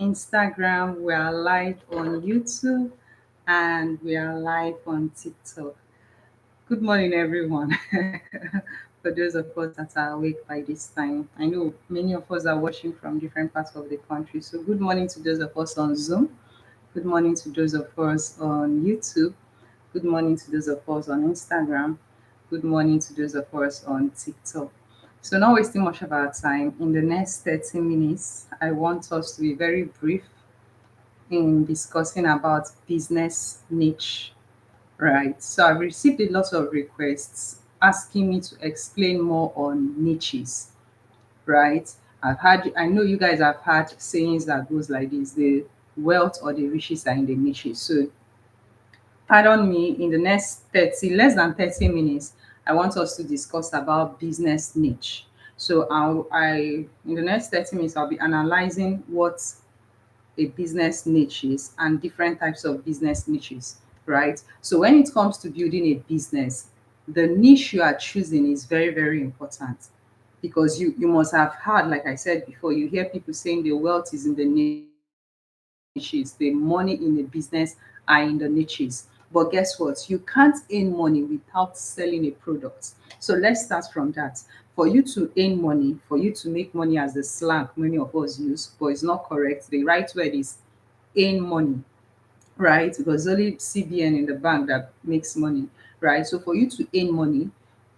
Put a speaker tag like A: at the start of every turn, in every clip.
A: Instagram, we are live on YouTube, and we are live on TikTok. Good morning, everyone. For those of us that are awake by this time, I know many of us are watching from different parts of the country. So, good morning to those of us on Zoom. Good morning to those of us on YouTube. Good morning to those of us on Instagram. Good morning to those of us on TikTok. So, not wasting much of our time, in the next 30 minutes, I want us to be very brief in discussing about business niche. Right. So I've received a lot of requests asking me to explain more on niches. Right. I know you guys have had sayings that goes like this: the wealth or the riches are in the niches. So pardon me, in the next 30, less than 30 minutes, I want us to discuss about business niche. So in the next 30 minutes, I'll be analyzing what a business niches and different types of business niches, right? So when it comes to building a business, the niche you are choosing is very, very important because you must have heard, like I said before, you hear people saying the wealth is in the niches, the money in the business are in the niches. But guess what? You can't earn money without selling a product. So let's start from that. For you to earn money, for you to make money, as the slang many of us use, but it's not correct. The right word is earn money, right? Because only CBN in the bank that makes money, right? So for you to earn money,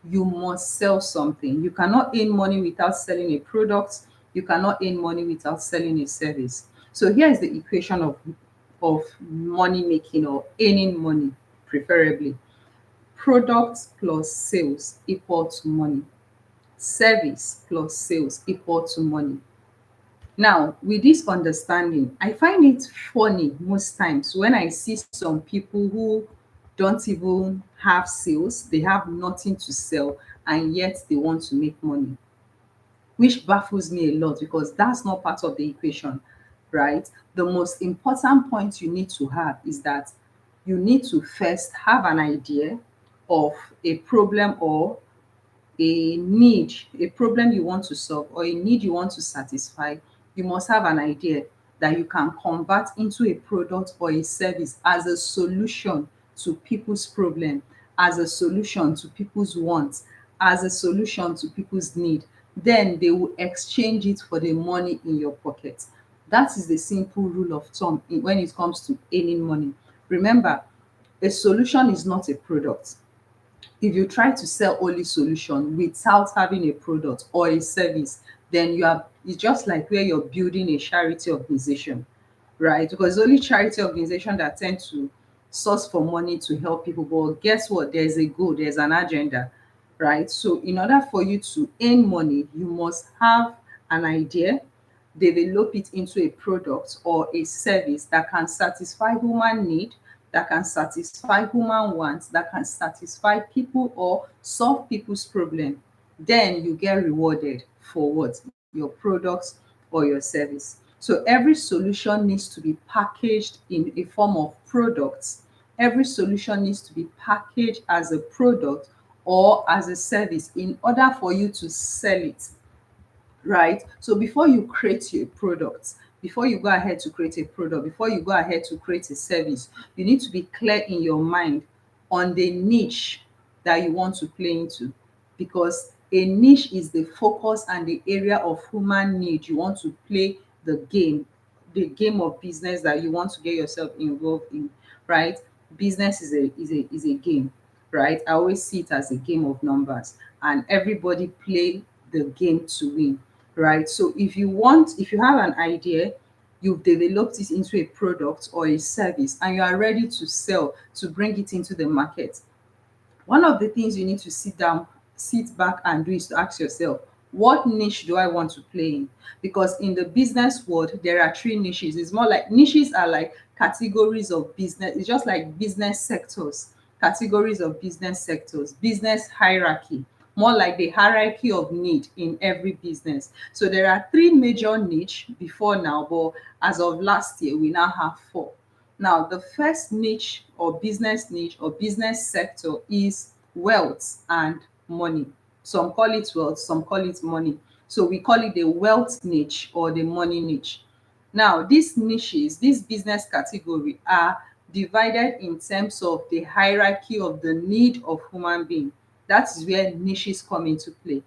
A: you must sell something. You cannot earn money without selling a product. You cannot earn money without selling a service. So here is the equation of money making or earning money, preferably. Product plus sales equal to money. Service plus sales equal to money. Now, with this understanding, I find it funny most times when I see some people who don't even have sales, they have nothing to sell, and yet they want to make money, which baffles me a lot because that's not part of the equation, right? The most important point you need to have is that you need to first have an idea of a problem or a need, a problem you want to solve or a need you want to satisfy. You must have an idea that you can convert into a product or a service as a solution to people's problem, as a solution to people's wants, as a solution to people's need. Then they will exchange it for the money in your pocket. That is the simple rule of thumb when it comes to earning money. Remember, a solution is not a product. If you try to sell only solution without having a product or a service, then it's just like where you're building a charity organization, right? Because only charity organization that tend to source for money to help people. But guess what? There's a goal, there's an agenda, right? So in order for you to earn money, you must have an idea, develop it into a product or a service that can satisfy human need, that can satisfy human wants, that can satisfy people or solve people's problem. Then you get rewarded for what? Your products or your service. So every solution needs to be packaged in a form of products. Every solution needs to be packaged as a product or as a service in order for you to sell it, right? So before you create your product, before you go ahead to create a product, before you go ahead to create a service, you need to be clear in your mind on the niche that you want to play into, because a niche is the focus and the area of human need you want to play the game of business that you want to get yourself involved in, right? Business is a game, right? I always see it as a game of numbers, and everybody play the game to win, right? So if you have an idea, you've developed it into a product or a service, and you are ready to sell, to bring it into the market, one of the things you need to sit back and do is to ask yourself, what niche do I want to play in? Because in the business world, there are three niches. It's more like niches are like categories of business. It's just like business sectors, categories of business sectors, business hierarchy, more like the hierarchy of need in every business. So there are three major niche before now, but as of last year, we now have four. Now, the first niche or business sector is wealth and money. Some call it wealth, some call it money. So we call it the wealth niche or the money niche. Now, these niches, this business category are divided in terms of the hierarchy of the need of human being. That is where niches come into play.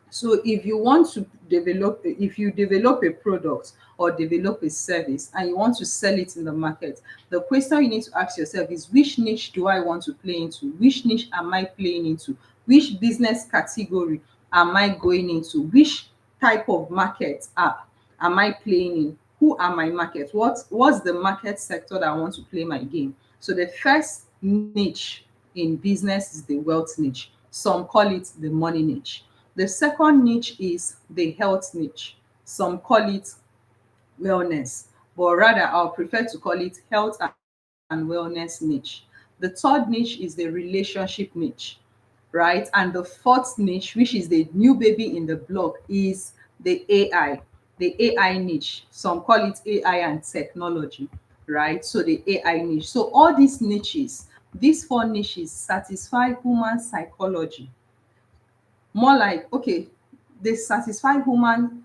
A: So if you want to develop, if you develop a product or develop a service and you want to sell it in the market, the question you need to ask yourself is, which niche do I want to play into? Which niche am I playing into? Which business category am I going into? Which type of market am I playing in? Who are my market? What's the market sector that I want to play my game? So the first niche in business is the wealth niche. Some call it the money niche. The second niche is the health niche. Some call it wellness, but rather I'll prefer to call it health and wellness niche. The third niche is the relationship niche, right? And the fourth niche, which is the new baby in the block, is the AI niche. Some call it AI and technology, right? So the AI niche. So all these niches, these four niches satisfy human psychology. More like, okay, they satisfy human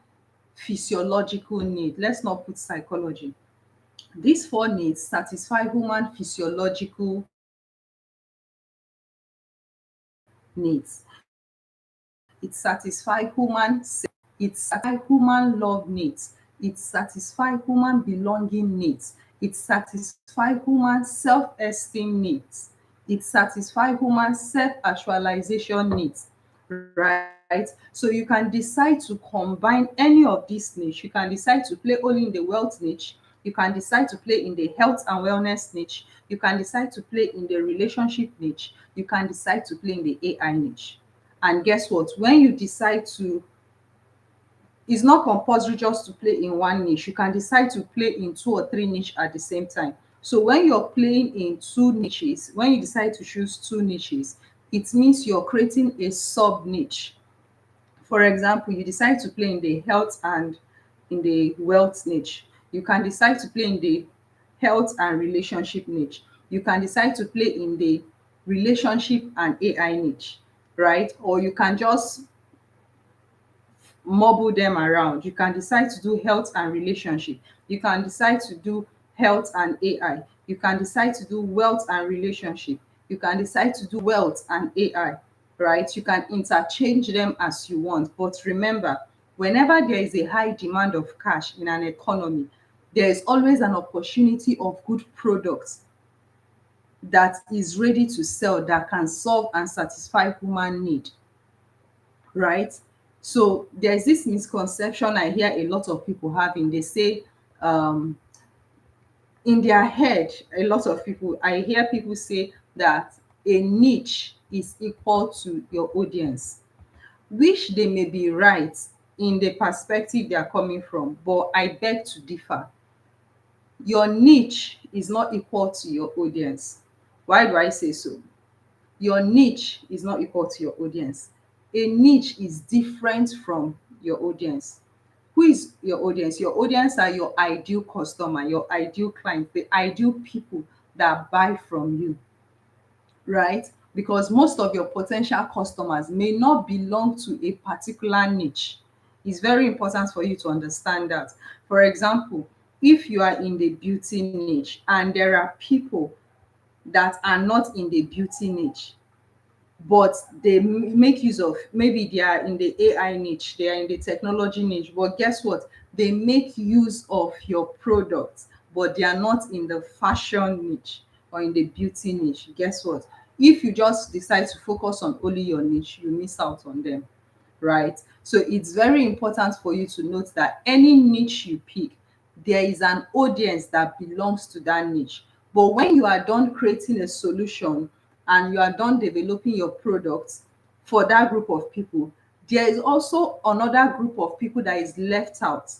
A: physiological need. Let's not put psychology. These four needs satisfy human physiological needs. It satisfy human it satisfy human love needs. It satisfy human belonging needs. It satisfy human self-esteem needs. It satisfy human self-actualization needs, right? So you can decide to combine any of these niche. You can decide to play only in the wealth niche. You can decide to play in the health and wellness niche. You can decide to play in the relationship niche. You can decide to play in the AI niche. And guess what? When you decide to, it's not compulsory just to play in one niche. You can decide to play in two or three niche at the same time. So when you're playing in two niches, when you decide to choose two niches, it means you're creating a sub niche. For example, you decide to play in the health and in the wealth niche. You can decide to play in the health and relationship niche. You can decide to play in the relationship and AI niche, right? Or you can just mobile them around. You can decide to do health and relationship. You can decide to do health and AI. You can decide to do wealth and relationship. You can decide to do wealth and AI, right? You can interchange them as you want. But remember, whenever there is a high demand of cash in an economy, there is always an opportunity of good products that is ready to sell, that can solve and satisfy human need, right? So there's this misconception I hear a lot of people having. They say, um, in their head, a lot of people, I hear people say that a niche is equal to your audience, which they may be right in the perspective they are coming from, but I beg to differ. Your niche is not equal to your audience. Why do I say so? Your niche is not equal to your audience. A niche is different from your audience. Who is your audience? Your audience are your ideal customer, your ideal client, the ideal people that buy from you, right? Because most of your potential customers may not belong to a particular niche. It's very important for you to understand that. For example, if you are in the beauty niche and there are people that are not in the beauty niche, but they make use of, maybe they are in the AI niche, they are in the technology niche, but guess what? They make use of your product, but they are not in the fashion niche or in the beauty niche. Guess what? If you just decide to focus on only your niche, you miss out on them, right? So it's very important for you to note that any niche you pick, there is an audience that belongs to that niche. But when you are done creating a solution and you are done developing your products for that group of people, there is also another group of people that is left out.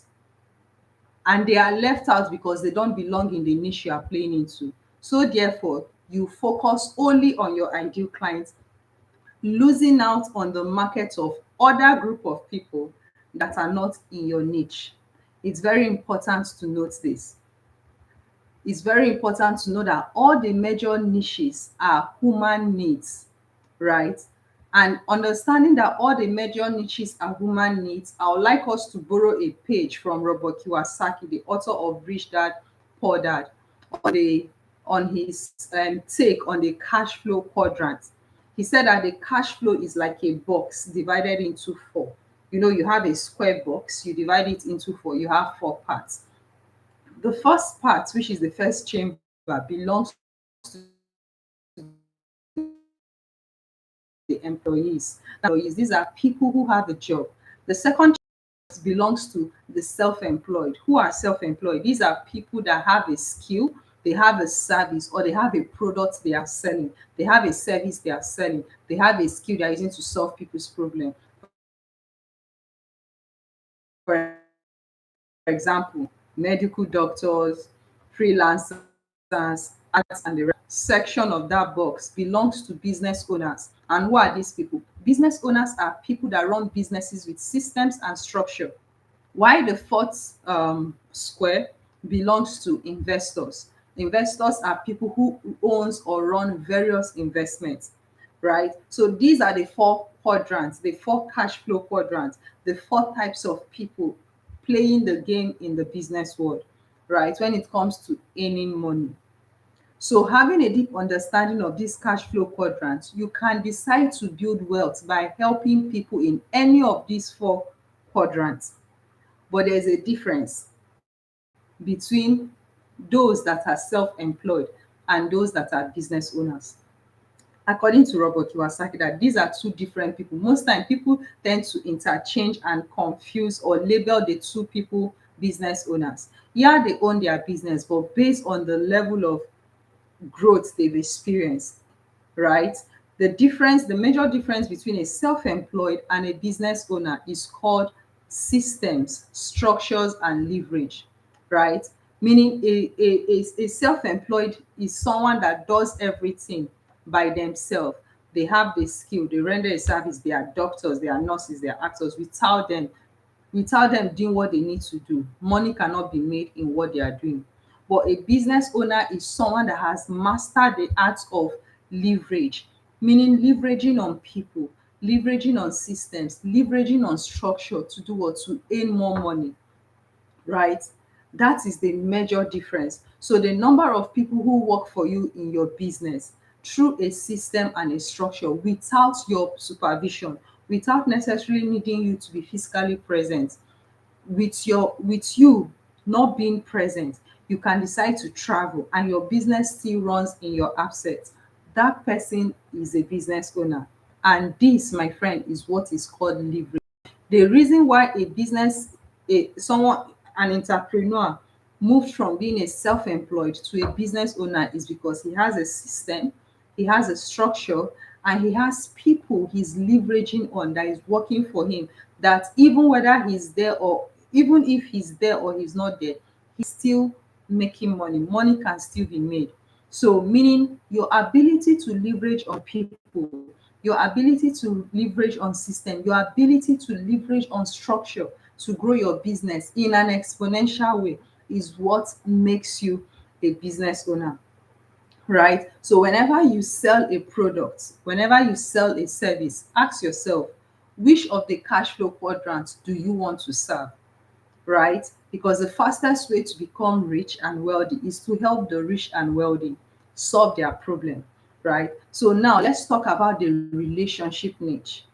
A: And they are left out because they don't belong in the niche you are playing into. So therefore, you focus only on your ideal clients, losing out on the market of other group of people that are not in your niche. It's very important to note this. It's very important to know that all the major niches are human needs, right? and understanding that all the major niches are human needs, I would like us to borrow a page from Robert Kiyosaki, the author of Rich Dad Poor Dad, on the on his take on the cash flow quadrant. He said that the cash flow is like a box divided into four. You know, you have a square box, you divide it into four, you have four parts. The first part, which is the first chamber, belongs to the employees. That is the employees. These are people who have a job. The second chamber belongs to the self-employed. Who are self-employed? These are people that have a skill, they have a service, or they have a product they are selling. They have a service they are selling. They have a skill they are using to solve people's problem. For example, medical doctors, freelancers, artists and the rest. Second section of that box belongs to business owners. And who are these people? Business owners are people that run businesses with systems and structure. While the fourth square belongs to investors. Investors are people who owns or run various investments, right? So these are the four quadrants, the four cash flow quadrants, the four types of people playing the game in the business world, right? When it comes to earning money. So having a deep understanding of these cash flow quadrants, you can decide to build wealth by helping people in any of these four quadrants. But there's a difference between those that are self-employed and those that are business owners. According to Robert Kiyosaki, that these are two different people. Most time people tend to interchange and confuse or label the two people business owners. Yeah, they own their business, but based on the level of growth they've experienced, right? The major difference between a self-employed and a business owner is called systems, structures, and leverage, right? Meaning a self-employed is someone that does everything by themselves. They have the skill, they render a service, they are doctors, they are nurses, they are actors. Without them doing what they need to do, money cannot be made in what they are doing. But a business owner is someone that has mastered the art of leverage, meaning leveraging on people, leveraging on systems, leveraging on structure to do what? To earn more money, right? That is the major difference. So the number of people who work for you in your business through a system and a structure without your supervision, without necessarily needing you to be physically present, with you not being present, you can decide to travel and your business still runs in your absence. That person is a business owner. And this, my friend, is what is called leverage. The reason why a business a someone an entrepreneur moved from being a self-employed to a business owner is because he has a system, he has a structure, and he has people he's leveraging on that is working for him, that even whether he's there or even if he's there or he's not there, he's still making money. Money can still be made. So meaning your ability to leverage on people, your ability to leverage on system, your ability to leverage on structure to grow your business in an exponential way is what makes you a business owner, right? So whenever you sell a product, whenever you sell a service, ask yourself, which of the cash flow quadrants do you want to serve? Right? Because the fastest way to become rich and wealthy is to help the rich and wealthy solve their problem, right? So now let's talk about the relationship niche.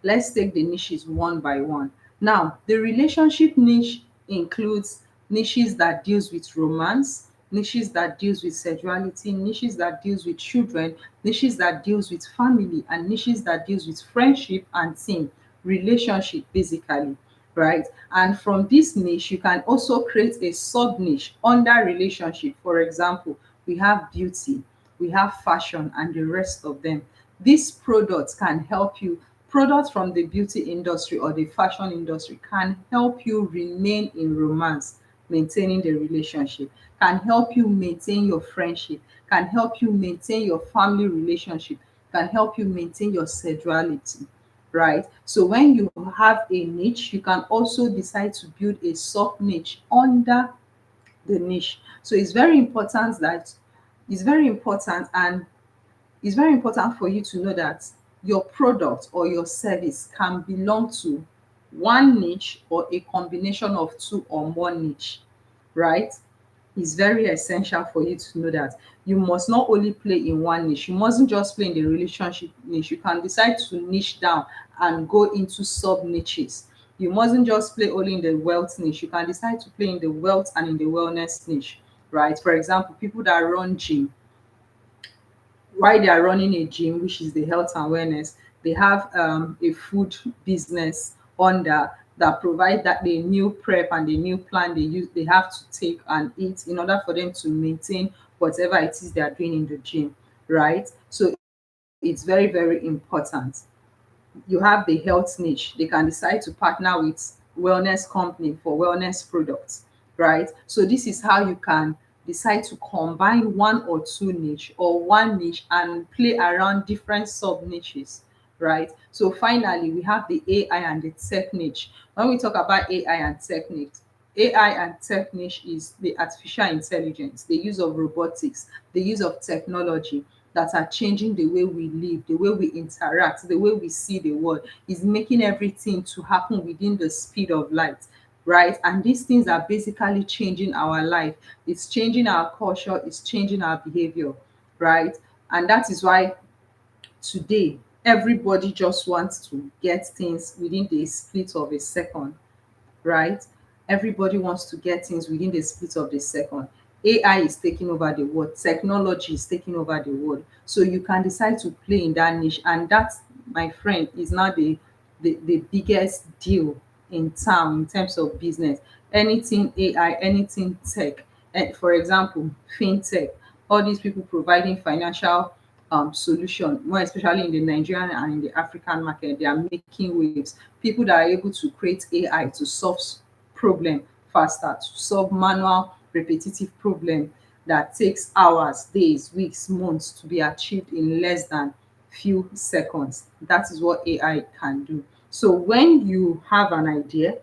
A: Let's take the niches one by one. Now, the relationship niche includes niches that deals with romance, niches that deals with sexuality, niches that deals with children, niches that deals with family, and niches that deals with friendship and team, relationship basically, right? And from this niche, you can also create a sub niche under relationship. For example, we have beauty, we have fashion, and the rest of them. These products can help you, products from the beauty industry or the fashion industry can help you remain in romance, maintaining the relationship, can help you maintain your friendship, can help you maintain your family relationship, can help you maintain your sexuality, right? So when you have a niche, you can also decide to build a sub niche under the niche. So it's very important that it's very important and it's very important for you to know that your product or your service can belong to one niche or a combination of two or more niche, right? It's very essential for you to know that you must not only play in one niche. You mustn't just play in the relationship niche. You can decide to niche down and go into sub niches. You mustn't just play only in the wealth niche. You can decide to play in the wealth and in the wellness niche, right? For example, people that run gym, while they are running a gym, which is the health and wellness, they have a food business under that provide that the meal prep and the meal plan they have to take and eat in order for them to maintain whatever it is they are doing in the gym, right? So it's very, very important. You have the health niche. They can decide to partner with wellness company for wellness products, right? So this is how you can decide to combine one or two niche or one niche and play around different sub niches, right? So finally, we have the AI and the tech niche. When we talk about AI and tech niche, AI and tech niche is the artificial intelligence, the use of robotics, the use of technology that are changing the way we live, the way we interact, the way we see the world, is making everything to happen within the speed of light, right? And these things are basically changing our life. It's changing our culture, it's changing our behavior, right? And that is why today everybody just wants to get things within the split of a second, right? Everybody wants to get things within the split of the second. AI is taking over the world, technology is taking over the world. So you can decide to play in that niche, and that, my friend, is now the biggest deal in town in terms of business. Anything AI, anything tech, for example, fintech, all these people providing financial solution, more especially in the Nigerian and in the African market, they are making waves. People that are able to create AI to solve problem faster, to solve manual repetitive problem that takes hours, days, weeks, months to be achieved in less than few seconds. That is what AI can do. So when you have an idea,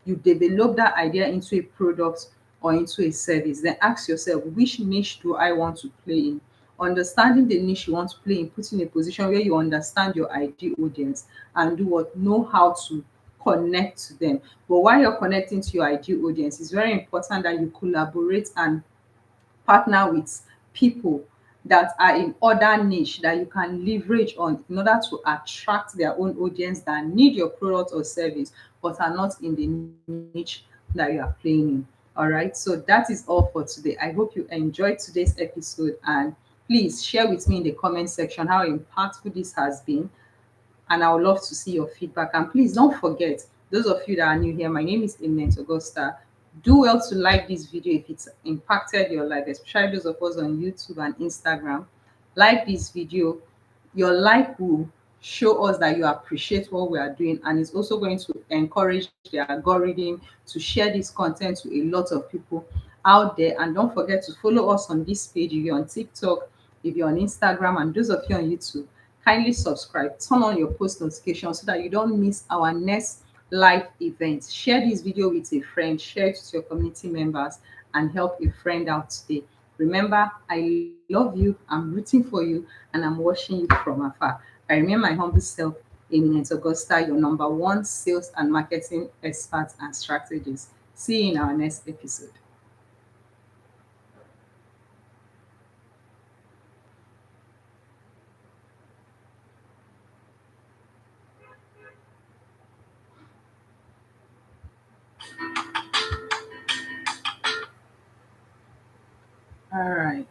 A: you develop that idea into a product or into a service, then ask yourself, which niche do I want to play in? Understanding the niche you want to play in puts you in a position where you understand your ideal audience and do what, know how to connect to them. But while you're connecting to your ideal audience, it's very important that you collaborate and partner with people that are in other niche that you can leverage on in order to attract their own audience that need your product or service but are not in the niche that you are playing in. All right, so that is all for today. I hope you enjoyed today's episode, and please share with me in the comment section how impactful this has been, and I would love to see your feedback. And please don't forget, those of you that are new here, my name is Eminent Augusta. Do well to like this video if it's impacted your life, especially those of us on YouTube and Instagram. Like this video. Your like will show us that you appreciate what we are doing, and it's also going to encourage the algorithm to share this content to a lot of people out there. And don't forget to follow us on this page if you're on TikTok, if you're on Instagram, and those of you on YouTube, kindly subscribe, turn on your post notifications so that you don't miss our next live event. Share this video with a friend, share it with your community members, and help a friend out today. Remember, I love you, I'm rooting for you, and I'm watching you from afar. I remain my humble self, Eminent Augusta, your number one sales and marketing expert and strategist. See you in our next episode. All right.